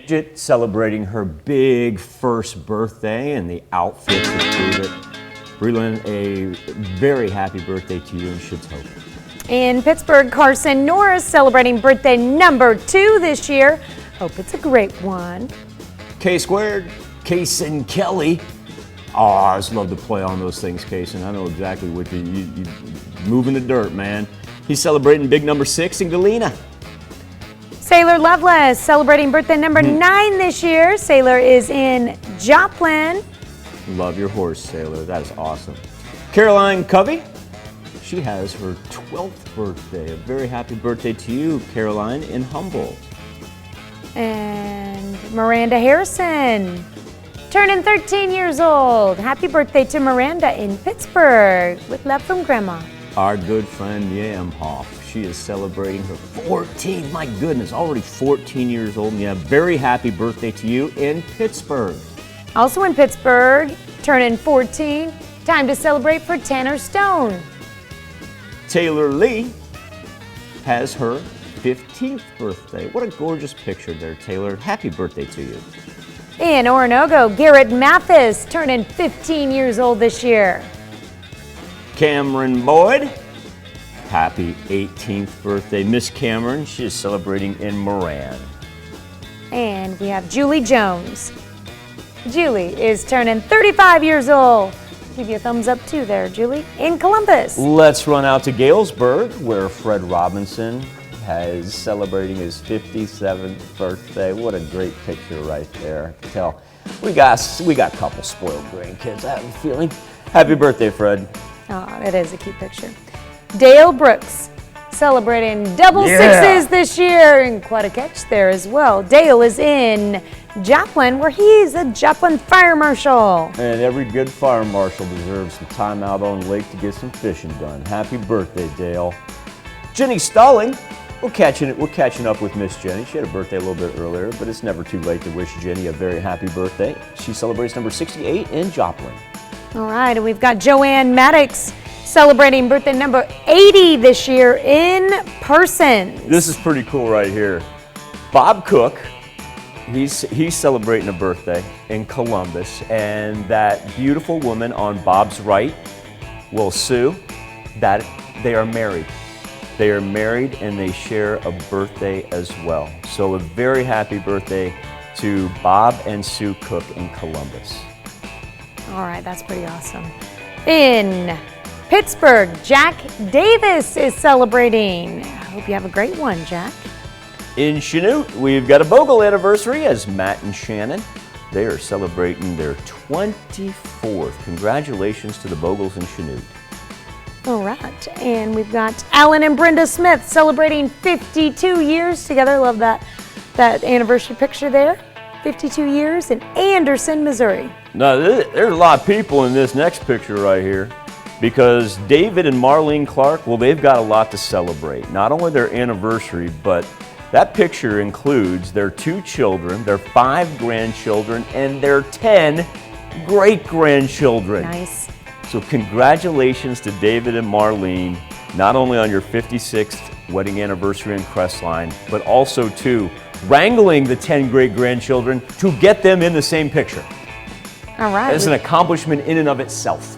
Gidget celebrating her big first birthday, and the outfit to prove it. Breland, a very happy birthday to you in Chautauqua. In Pittsburgh, Carson Norris celebrating birthday number 2 this year. Hope it's a great one. K squared, Kaysen Kelly. Oh, I just love to play on those things, Kaysen. I know exactly what you moving the dirt, man. He's celebrating big number 6 in Galena. Sailor Lovelace celebrating birthday number 9 this year. Sailor is in Joplin. Love your horse, Sailor. That is awesome. Caroline Covey, she has her 12th birthday. A very happy birthday to you, Caroline, in Humboldt. And Miranda Harrison, turning 13 years old. Happy birthday to Miranda in Pittsburgh, with love from Grandma. Our good friend Yamhoff, she is celebrating her 14th. My goodness, already 14 years old. And yeah, very happy birthday to you in Pittsburgh. Also in Pittsburgh, turning 14, time to celebrate for Tanner Stone. Taylor Lee has her 15th birthday. What a gorgeous picture there, Taylor. Happy birthday to you. In Oronogo, Garrett Mathis turning 15 years old this year. Cameron Boyd, happy 18th birthday. Miss Cameron, she is celebrating in Moran. And we have Julie Jones. Julie is turning 35 years old. Give you a thumbs up too there, Julie. In Columbus. Let's run out to Galesburg, where Fred Robinson is celebrating his 57th birthday. What a great picture right there. I can tell we got a couple spoiled grandkids, I have a feeling. Happy birthday, Fred. Oh, it is a cute picture. Dale Brooks celebrating double sixes this year, and quite a catch there as well. Dale is in Joplin, where he's a Joplin fire marshal. And every good fire marshal deserves some time out on the lake to get some fishing done. Happy birthday, Dale. Jenny Stalling, we're catching up with Miss Jenny. She had a birthday a little bit earlier, but it's never too late to wish Jenny a very happy birthday. She celebrates number 68 in Joplin. All right, and we've got Joanne Maddox celebrating birthday number 80 this year in person. This is pretty cool right here. Bob Cook, he's celebrating a birthday in Columbus, and that beautiful woman on Bob's right, Will Sue, that they are married. They are married and they share a birthday as well. So a very happy birthday to Bob and Sue Cook in Columbus. All right, that's pretty awesome. In Pittsburgh, Jack Davis is celebrating. I hope you have a great one, Jack. In Chanute, we've got a Bogle anniversary as Matt and Shannon. They are celebrating their 24th. Congratulations to the Bogles in Chanute. All right, and we've got Alan and Brenda Smith celebrating 52 years together. Love that anniversary picture there. 52 years in Anderson, Missouri. Now, there's a lot of people in this next picture right here, because David and Marlene Clark, well, they've got a lot to celebrate. Not only their anniversary, but that picture includes their 2 children, their 5 grandchildren, and their 10 great-grandchildren. Nice. So congratulations to David and Marlene, not only on your 56th wedding anniversary in Crestline, but also to wrangling the 10 great-grandchildren to get them in the same picture. All right. It's an accomplishment in and of itself.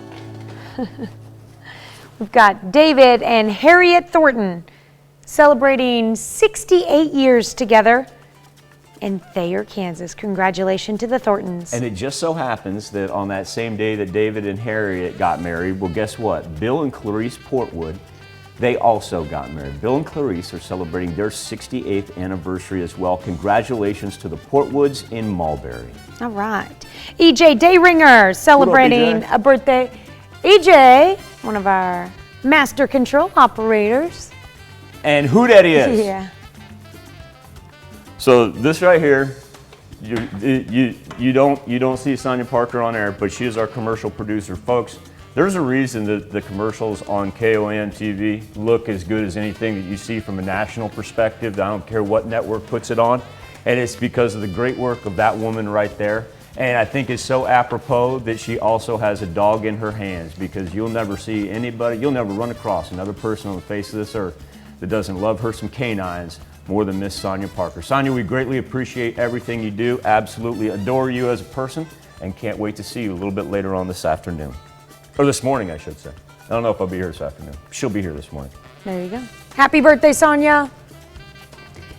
We've got David and Harriet Thornton celebrating 68 years together in Thayer, Kansas. Congratulations to the Thorntons. And it just so happens that on that same day that David and Harriet got married, well, guess what? Bill and Clarice Portwood, they also got married. Bill and Clarice are celebrating their 68th anniversary as well. Congratulations to the Portwoods in Mulberry. All right. EJ Dayringer celebrating a birthday. EJ, one of our master control operators. And who that is? Yeah. So this right here, you don't see Sonya Parker on air, but she is our commercial producer. Folks, there's a reason that the commercials on KOAM TV look as good as anything that you see from a national perspective. I don't care what network puts it on. And it's because of the great work of that woman right there. And I think it's so apropos that she also has a dog in her hands, because you'll never see anybody, you'll never run across another person on the face of this earth that doesn't love her some canines more than Miss Sonya Parker. Sonya, we greatly appreciate everything you do, absolutely adore you as a person, and can't wait to see you a little bit later on this afternoon. Or this morning, I should say. I don't know if I'll be here this afternoon. She'll be here this morning. There you go. Happy birthday, Sonya.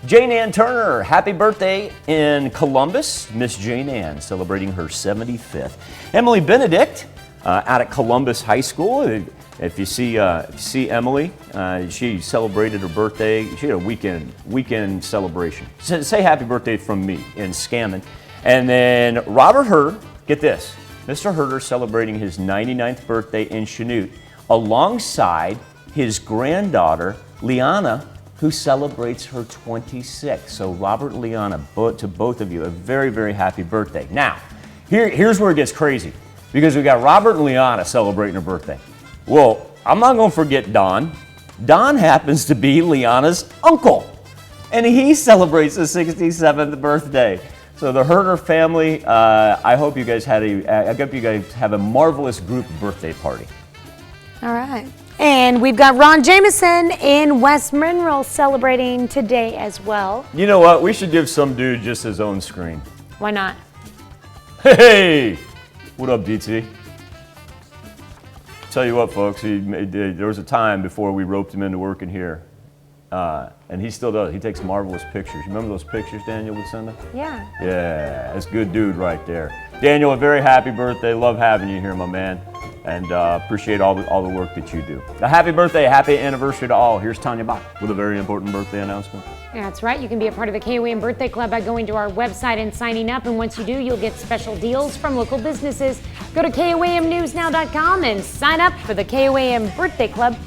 Jane Ann Turner, happy birthday in Columbus. Miss Jane Ann celebrating her 75th. Emily Benedict out at Columbus High School. If you see Emily, she celebrated her birthday. She had a weekend celebration. Say happy birthday from me in Scammon. And then Robert Herder, get this, Mr. Herder celebrating his 99th birthday in Chanute alongside his granddaughter, Liana, who celebrates her 26th. So Robert and Liana, to both of you, a very, very happy birthday. Now, here's where it gets crazy, because we got Robert and Liana celebrating her birthday. Well, I'm not gonna forget Don. Don happens to be Liana's uncle, and he celebrates his 67th birthday. So the Herder family, I hope you guys have a marvelous group birthday party. All right. And we've got Ron Jameson in West Monroe celebrating today as well. You know what? We should give some dude just his own screen. Why not? Hey! What up, DT? Tell you what, folks, there was a time before we roped him into working here. And he still does. He takes marvelous pictures. You remember those pictures Daniel would send us? Yeah. Yeah, that's a good dude right there. Daniel, a very happy birthday. Love having you here, my man. And appreciate all the work that you do. A happy birthday, happy anniversary to all. Here's Tanya Bach with a very important birthday announcement. That's right. You can be a part of the KOAM Birthday Club by going to our website and signing up. And once you do, you'll get special deals from local businesses. Go to KOAMnewsnow.com and sign up for the KOAM Birthday Club